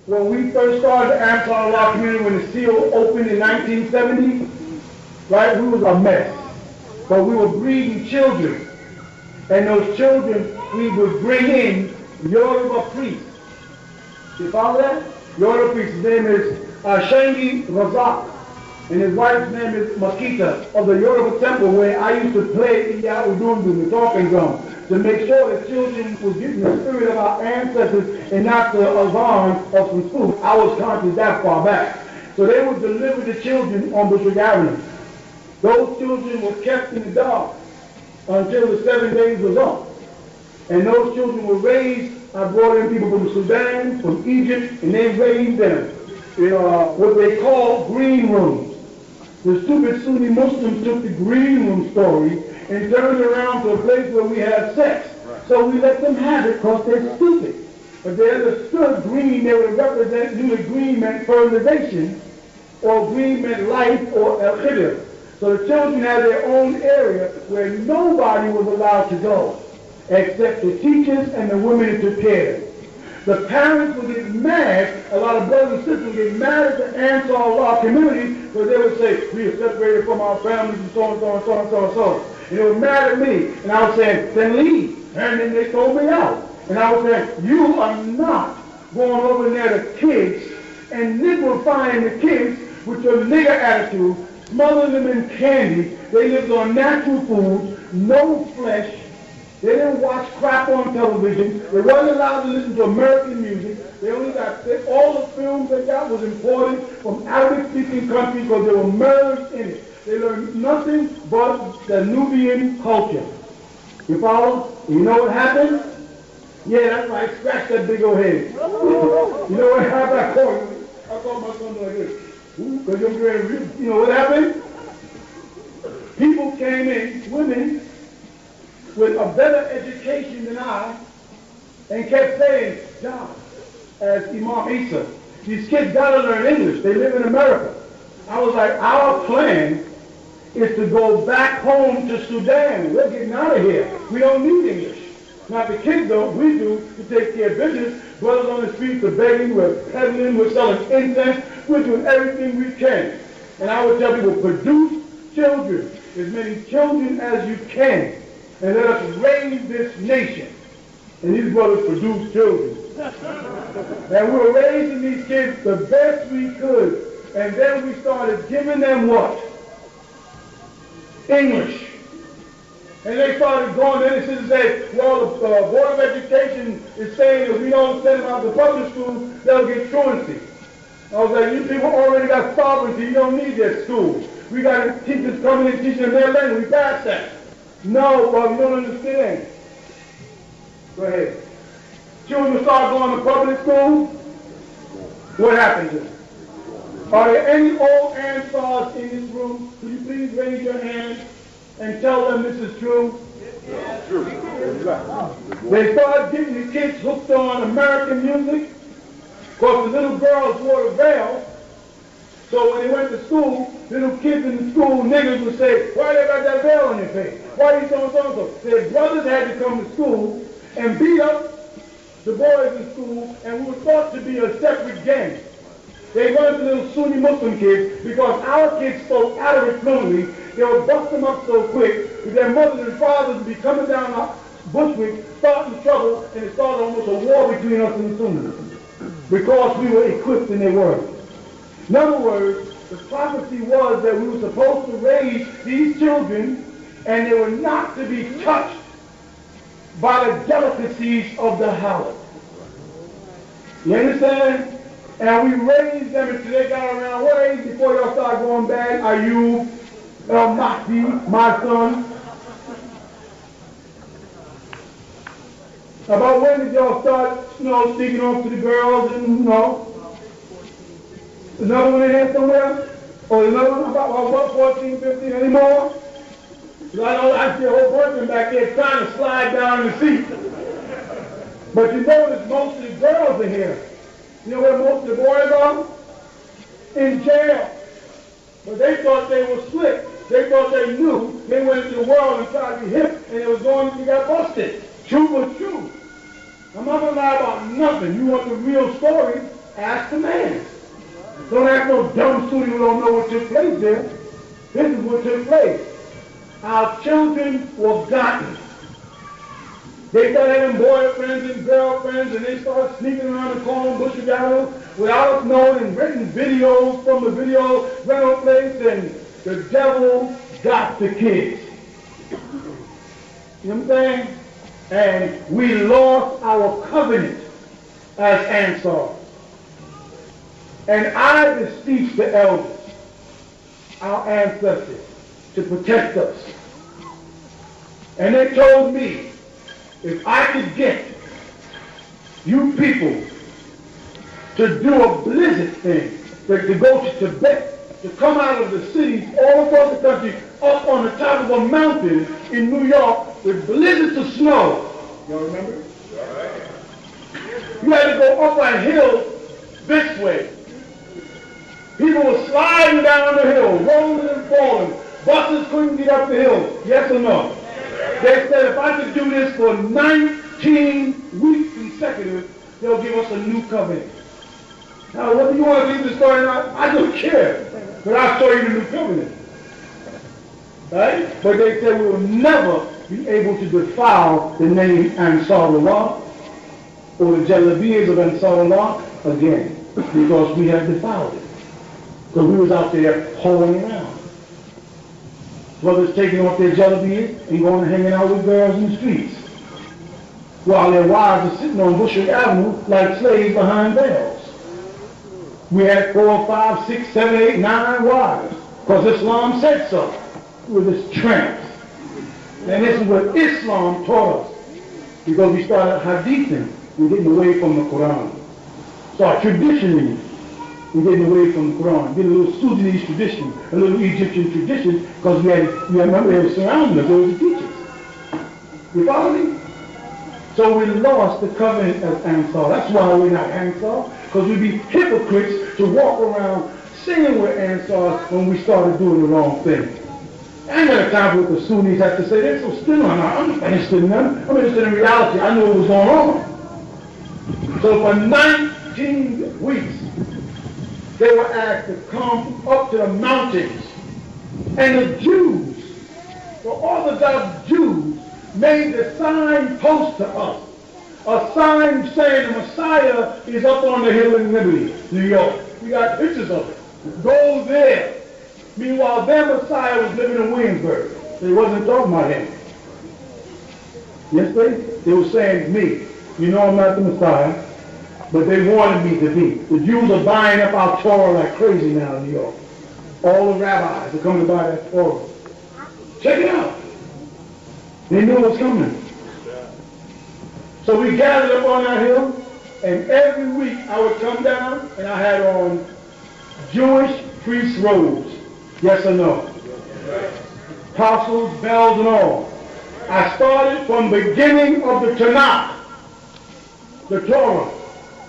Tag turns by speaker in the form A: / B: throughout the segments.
A: when we first started the Ansaaru Allah Community, when the seal opened in 1970, right, we was a mess. But we were breeding children. And those children, we would bring in Yoruba priests. You follow that? Yoruba priest, his name is Shangi Razak. And his wife's name is Makita of the Yoruba temple, where I used to play Iya Udundu, the talking drum, to make sure that children was getting the spirit of our ancestors and not the azan of some food. I was conscious that far back. So they would deliver the children on Bushwick Avenue. Those children were kept in the dark until the 7 days was up. And those children were raised. I brought in people from Sudan, from Egypt, and they raised them in what they call green rooms. The stupid Sunni Muslims took the green room story and turned it around to a place where we have sex. So we let them have it because they're stupid. But they understood green, they would represent, knew that green meant fertilization, or green meant life, or al-khidr. So the children had their own area where nobody was allowed to go, except the teachers and the women who took care. The parents would get mad, a lot of brothers and sisters would get mad at the Ansaaru Allah Community, because they would say, we are separated from our families and so and so and so and so and so. And they were mad at me. And I was saying, then leave. And then they told me out. And I was saying, you are not going over there to kids and niggifying the kids with your nigger attitude, smothering them in candy. They lived on natural food, no flesh. They didn't watch crap on television. They wasn't allowed to listen to American music. They only got, all the films they got was imported from Arabic-speaking countries because they were merged in it. They learned nothing but the Nubian culture. You follow? You know what happened? Yeah, that's right. Scratch that big old head. You know what happened? I called my son like this. Because you know what happened? People came in, women, with a better education than I, and kept saying, John, as Imam Issa, these kids gotta learn English. They live in America. I was like, our plan is to go back home to Sudan. We're getting out of here. We don't need English. Not the kids don't, we do, to take care of business. Brothers on the streets are begging, we're peddling, we're selling incense, we're doing everything we can. And I would tell people, produce children, as many children as you can, and let us raise this nation. And these brothers produce children. And we were raising these kids the best we could. And then we started giving them what? English. And they started going in and say, well, the Board of Education is saying if we don't send them out to public school, they'll get truancy. I was like, you people already got sovereignty, you don't need their schools. We got teachers coming and teaching their language, we passed that. No, but you don't understand. Go ahead. Children start going to public school, what happens to them? Are there any old Ansaars in this room? Could you please raise your hand and tell them this is true? Yeah, true. They started getting the kids hooked on American music. Of course, the little girls wore a veil. So when they went to school, little kids in the school, niggas would say, why they got that veil on their face? Why are you so and so? Their brothers had to come to school and beat up the boys in school, and we were thought to be a separate gang. They weren't the little Sunni Muslim kids because our kids spoke Arabic fluently. They would bust them up so quick that their mothers and fathers would be coming down Bushwick, starting trouble, and it started almost a war between us and the Sunnis because we were equipped in their word. In other words, the prophecy was that we were supposed to raise these children and they were not to be touched by the delicacies of the house. You understand? And we raised them until they got around what age before y'all start going bad? Are you Mahdi, my son? About when did y'all start, sneaking off to the girls and, Another one in here somewhere? Or another one about what, 14, 15 anymore? I see a whole person back there trying to slide down the seat. But you notice most of the girls are here. You know where most of the boys are? In jail. But they thought they were slick. They thought they knew. They went into the world and tried to be hip, and it was going to get busted. True but true. I'm not going to lie about nothing. You want the real story? Ask the man. Don't ask no dumb student who don't know what took place there. This is what took place. Our children were gotten. They started having boyfriends and girlfriends, and they started sneaking around the corner of Bushwick Avenue without us knowing, and renting videos from the video rental place, and the devil got the kids. You know what I'm saying? And we lost our covenant as Ansar. And I beseech the elders, our ancestors, to protect us. And they told me, if I could get you people to do a blizzard thing, to go to Tibet, to come out of the cities all across the country, up on the top of a mountain in New York with blizzards of snow. Y'all remember? You had to go up a hill this way. People were sliding down the hill, rolling and falling. Buses couldn't get up the hill. Yes or no? They said if I could do this for 19 weeks consecutive, they'll give us a new covenant. Now, whether you want to leave the story or not, I don't care. But I'll show you the new covenant. Right? But they said we will never be able to defile the name AnsaaruAllah or the Jalabiyas of AnsaaruAllah again, because we have defiled it. Because we was out there hoeing around. Brothers taking off their Jalabiyas and going and hanging out with girls in the streets, while their wives are sitting on Bushwick Avenue like slaves behind veils. We had 4, 5, 6, 7, 8, 9 wives, because Islam said so. With this trance. And this is what Islam taught us, because we started hadithing and getting away from the Quran. Start traditioning and getting away from the Quran. Get a little Sudanese tradition, a little Egyptian tradition, because we remember they were surrounding us, they were the teachers. You follow me? So we lost the covenant as Ansar. That's why we're not Ansar, because we'd be hypocrites to walk around saying we're Ansar when we started doing the wrong thing. I ain't got time for what the Sunnis have to say. They're so still on that. I'm not interested in them. I'm interested in reality. I knew what was going on. So for 19 weeks, they were asked to come up to the mountains. And the Jews, the Orthodox Jews, made the sign post to us. A sign saying the Messiah is up on the hill in Liberty, New York. We got pictures of it. Go there. Meanwhile, their Messiah was living in Williamsburg. They wasn't talking about him. Yes, they were saying, me. You know I'm not the Messiah, but they wanted me to be. The Jews are buying up our Torah like crazy now in New York. All the rabbis are coming to buy that Torah. Check it out. They knew what's coming. So we gathered up on that hill, and every week I would come down, and I had on Jewish priest robes. Yes or no? Tassels, bells, and all. I started from the beginning of the Tanakh, the Torah.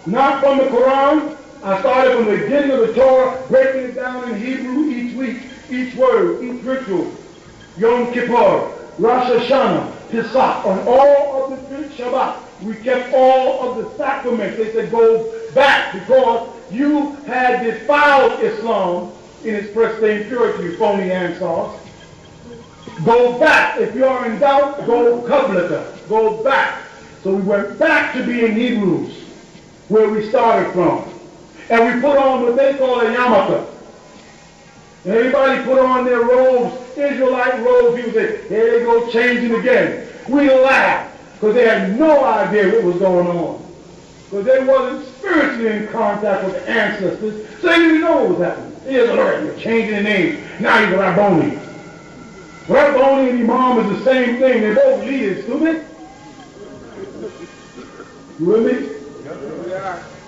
A: Not from the Quran. I started from the beginning of the Torah, breaking it down in Hebrew each week, each word, each ritual. Yom Kippur, Rosh Hashanah, Pesach, on all of the Shabbat. We kept all of the sacraments. They said go back because you had defiled Islam in its pristine purity, you phony Ansars. Go back. If you are in doubt, go Kablata. Go back. So we went back to being Hebrews, where we started from. And we put on what they call a yarmulke. And everybody put on their robes, Israelite robes. People say, here they go changing again. We laughed, because they had no idea what was going on. Because they wasn't spiritually in contact with the ancestors, so they didn't even know what was happening. They just learned, you're changing the name. Now you're Rabboni. Rabboni and Imam is the same thing. They're both leaders, stupid. You with me?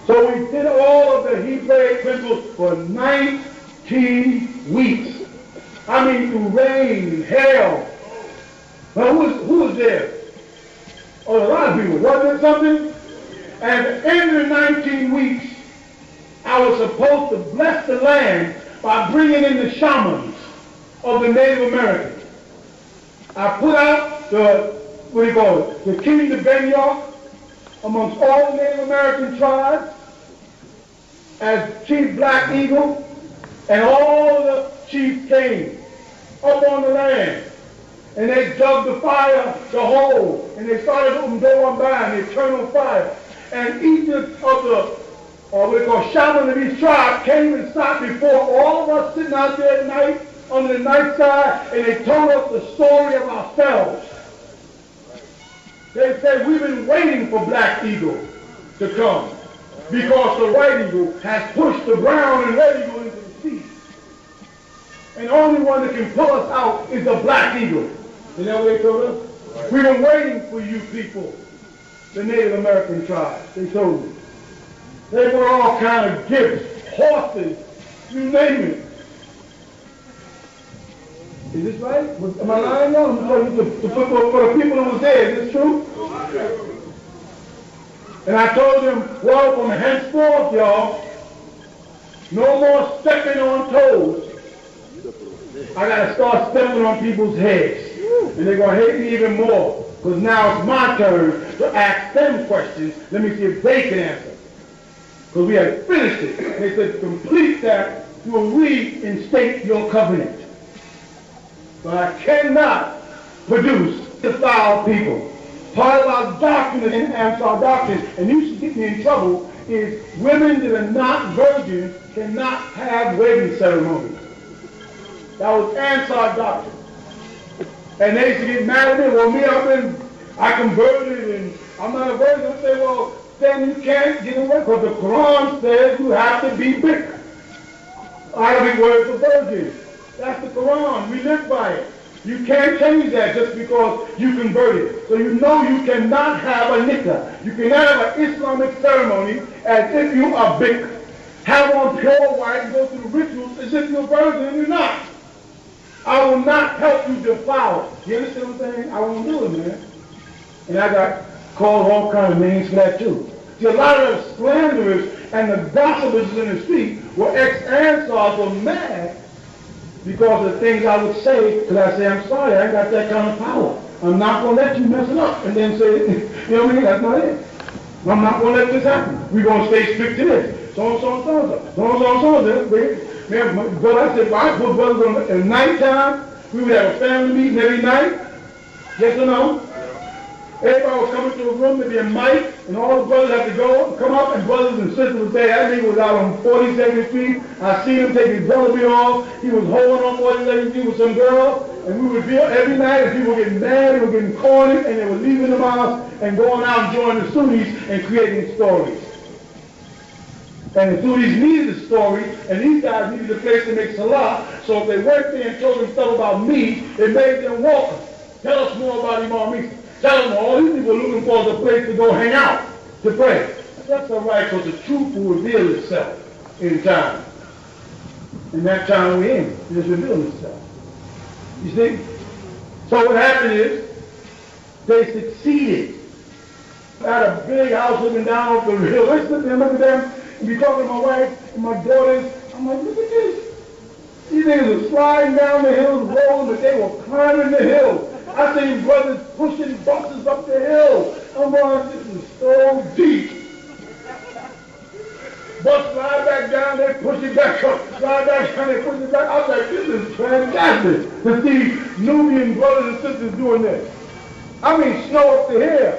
A: So we did all of the Hebraic principles for 19 weeks. I mean, through rain and hail. Now, who was there? Oh, a lot of people. Wasn't it something? And at the end of the 19 weeks, I was supposed to bless the land by bringing in the shamans of the Native Americans. I put out the King of Ben York amongst all the Native American tribes. as chief black eagle, and all the chiefs came up on the land. And they dug the fire, the hole, and they started going by, and they turned on fire. And each of the, what they call shaman of each tribe, came and stopped before all of us sitting out there at night, on the night side, and they told us the story of ourselves. They said, we've been waiting for Black Eagle to come, because the White Eagle has pushed the brown and red eagle into the sea. And the only one that can pull us out is the Black Eagle. You know what they told us? Right. We've been waiting for you people, the Native American tribes, they told me. They were all kind of gifts, horses, you name it. Is this right? Am I lying now? For the people who was there, is this true? And I told them, well, from henceforth, y'all, no more stepping on toes. I got to start stepping on people's heads. And they're going to hate me even more, because now it's my turn to ask them questions. Let me see if they can answer. Because we had finished it. They said, complete that, you will reinstate your covenant. But I cannot produce defiled people. Part of our doctrine in Ansaaru doctrine, and you should get me in trouble, is women that are not virgins cannot have wedding ceremonies. That was Ansaaru doctrine. And they used to get mad at me. Well, I converted and I'm not a virgin. I say, well, then you can't get away, because the Quran says you have to be bikr. Arabic word for virgin. That's the Quran. We live by it. You can't change that just because you converted. So you know you cannot have a nikah. You cannot have an Islamic ceremony as if you are bikr. Have on pure white and go through the rituals as if you're a virgin and you're not. I will not help you defile it. You understand what I'm saying? I won't do it, man. And I got called all kind of names for that too. See, a lot of the slanderers and the gossipers in the street were ex-Ansaars were mad because of the things I would say, because I say, I'm sorry, I ain't got that kind of power. I'm not going to let you mess it up and then say, you know what I mean? That's not it. I'm not going to let this happen. We're going to stay strict to this. So-and-so. But I said, well, I put brothers on at nighttime. We would have a family meeting every night. Yes or no? Everybody was coming to a room, there'd be a mic, and all the brothers had to go, come up, and brothers and sisters would say, that nigga was out on 42nd Street. I seen him take his jelly off. He was holding on 42nd Street with some girl, and we would feel every night, and people were getting mad, they were getting corny, and they were leaving the house and going out and joining the Sunnis and creating stories. And the Sunnis needed a story, and these guys needed a place to make salah, so if they went there and told them stuff about me, it made them welcome. Tell us more about Imam Issa. Tell them all these people are looking for is a place to go hang out, to pray. That's all right, because the truth will reveal itself in time. In that time we're in, it just reveals itself. You see? So what happened is, they succeeded. I had a big house looking down off the hill. They sit there, look at them, and be talking to my wife and my daughters. I'm like, look at this. These niggas were sliding down the hills, rolling, but they were climbing the hill. I seen brothers pushing buses up the hill. I'm like, this is so deep. Bus slide back down, they push it back up. Slide back down, they push it back. I was like, this is fantastic to see Nubian brothers and sisters doing this. I mean, snow up the hill.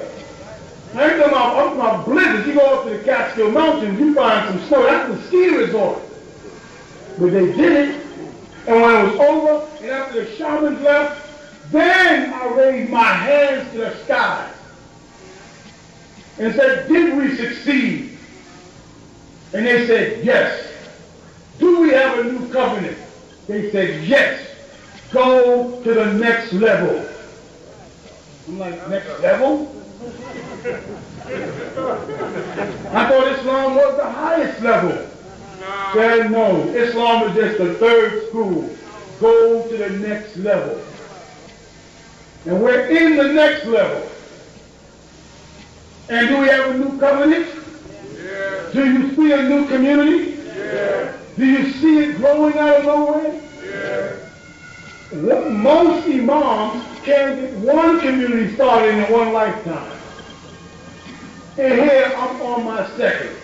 A: I ain't talking about my blizzards. You go up to the Catskill Mountains, you find some snow. That's the ski resort. But they did it. And when it was over, and after the shamans left, then I raised my hands to the sky and said, did we succeed? And they said, yes. Do we have a new covenant? They said, yes. Go to the next level. I'm like, next level? I thought Islam was the highest level. Said no, Islam is just the third school. Go to the next level. And we're in the next level. And do we have a new covenant? Yeah. Do you see a new community? Yeah. Do you see it growing out of nowhere? Yeah. Most imams can't get one community started in one lifetime. And here I'm on my second.